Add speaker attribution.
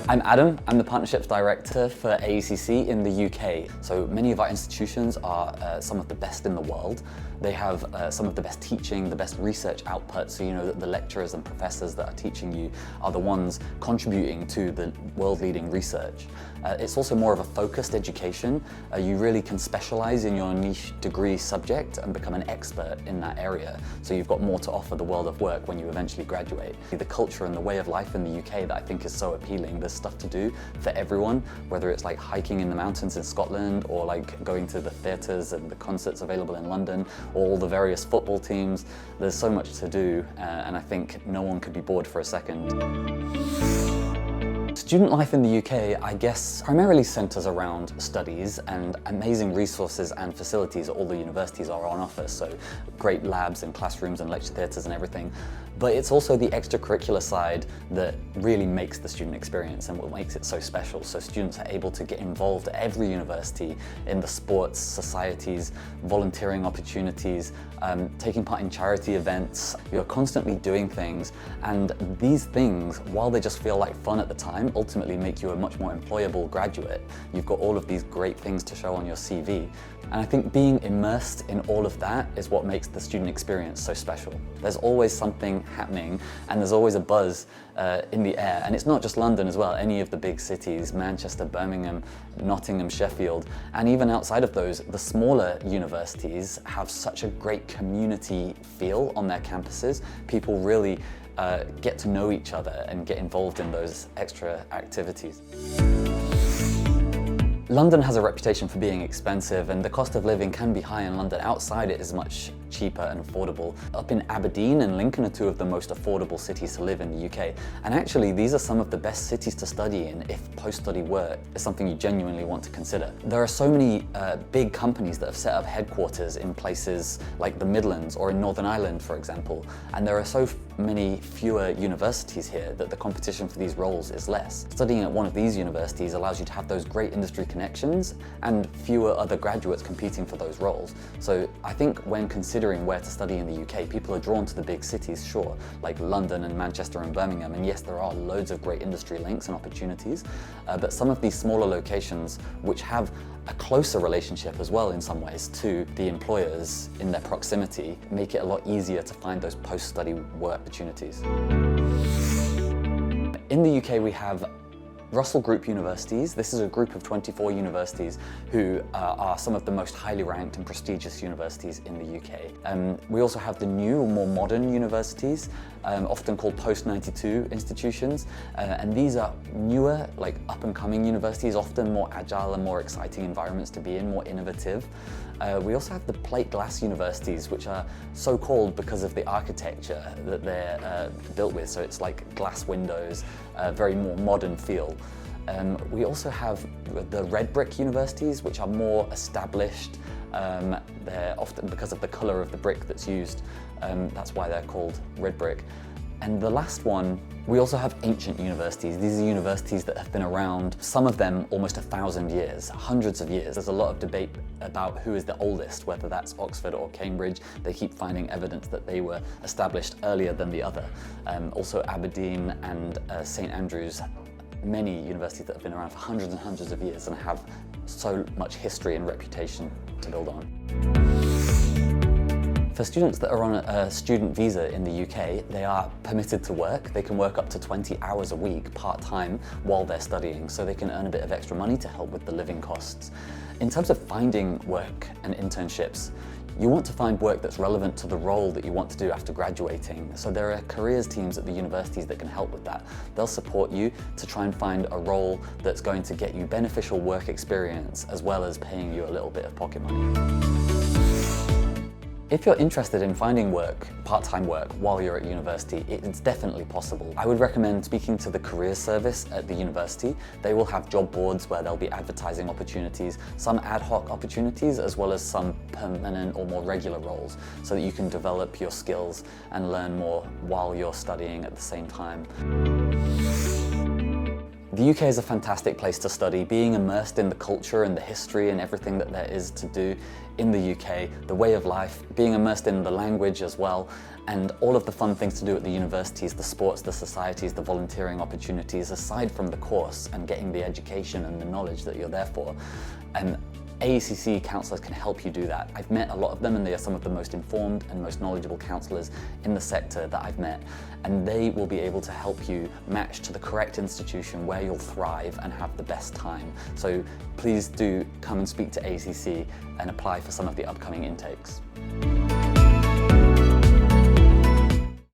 Speaker 1: I'm Adam, I'm the Partnerships Director for AECC in the UK. So many of our institutions are some of the best in the world. They have some of the best teaching, the best research output, so you know that the lecturers and professors that are teaching you are the ones contributing to the world-leading research. It's also more of a focused education. You really can specialize in your niche degree subject and become an expert in that area. So you've got more to offer the world of work when you eventually graduate. The culture and the way of life in the UK that I think is so appealing. There's stuff to do for everyone, whether it's like hiking in the mountains in Scotland or like going to the theatres and the concerts available in London, or all the various football teams. There's so much to do, and I think no one could be bored for a second. Student life in the UK, I guess, primarily centres around studies and amazing resources and facilities at all the universities are on offer, so great labs and classrooms and lecture theatres and everything. But it's also the extracurricular side that really makes the student experience and what makes it so special. So students are able to get involved at every university in the sports, societies, volunteering opportunities, taking part in charity events. You're constantly doing things, and these things, while they just feel like fun at the time, ultimately make you a much more employable graduate. You've got all of these great things to show on your CV. And I think being immersed in all of that is what makes the student experience so special. There's always something happening, and there's always a buzz in the air. And it's not just London as well, any of the big cities, Manchester, Birmingham, Nottingham, Sheffield, and even outside of those, the smaller universities have such a great community feel on their campuses. People really get to know each other and get involved in those extra activities. London has a reputation for being expensive, and the cost of living can be high in London. Outside it is much cheaper and affordable. Up in Aberdeen and Lincoln are two of the most affordable cities to live in the UK. And actually these are some of the best cities to study in if post-study work is something you genuinely want to consider. There are so many big companies that have set up headquarters in places like the Midlands or in Northern Ireland, for example. And there are so many fewer universities here that the competition for these roles is less. Studying at one of these universities allows you to have those great industry connections and fewer other graduates competing for those roles. So I think when considering where to study in the UK, people are drawn to the big cities, sure, like London and Manchester and Birmingham, and yes, there are loads of great industry links and opportunities, but some of these smaller locations, which have a closer relationship as well in some ways to the employers in their proximity, make it a lot easier to find those post-study work opportunities. In the UK we have Russell Group universities. This is a group of 24 universities who are some of the most highly ranked and prestigious universities in the UK. We also have the new, more modern universities, often called post-92 institutions, and these are newer, like up-and-coming universities, often more agile and more exciting environments to be in, more innovative. We also have the plate glass universities, which are so called because of the architecture that they're built with, so it's like glass windows, very more modern feel. We also have the red brick universities, which are more established. They're often, because of the colour of the brick that's used, that's why they're called red brick. And the last one, we also have ancient universities. These are universities that have been around, some of them almost 1,000 years, hundreds of years. There's a lot of debate about who is the oldest, whether that's Oxford or Cambridge. They keep finding evidence that they were established earlier than the other. Also Aberdeen and St Andrews, many universities that have been around for hundreds and hundreds of years and have so much history and reputation to build on. For students that are on a student visa in the UK, they are permitted to work. They can work up to 20 hours a week part-time while they're studying, so they can earn a bit of extra money to help with the living costs. In terms of finding work and internships, you want to find work that's relevant to the role that you want to do after graduating. So there are careers teams at the universities that can help with that. They'll support you to try and find a role that's going to get you beneficial work experience as well as paying you a little bit of pocket money. If you're interested in finding work, part-time work, while you're at university, it's definitely possible. I would recommend speaking to the careers service at the university. They will have job boards where they'll be advertising opportunities, some ad hoc opportunities, as well as some permanent or more regular roles, so that you can develop your skills and learn more while you're studying at the same time. The UK is a fantastic place to study. Being immersed in the culture and the history and everything that there is to do in the UK, the way of life, being immersed in the language as well, and all of the fun things to do at the universities, the sports, the societies, the volunteering opportunities, aside from the course and getting the education and the knowledge that you're there for. AECC counsellors can help you do that. I've met a lot of them, and they are some of the most informed and most knowledgeable counsellors in the sector that I've met, and they will be able to help you match to the correct institution where you'll thrive and have the best time. So please do come and speak to AECC and apply for some of the upcoming intakes.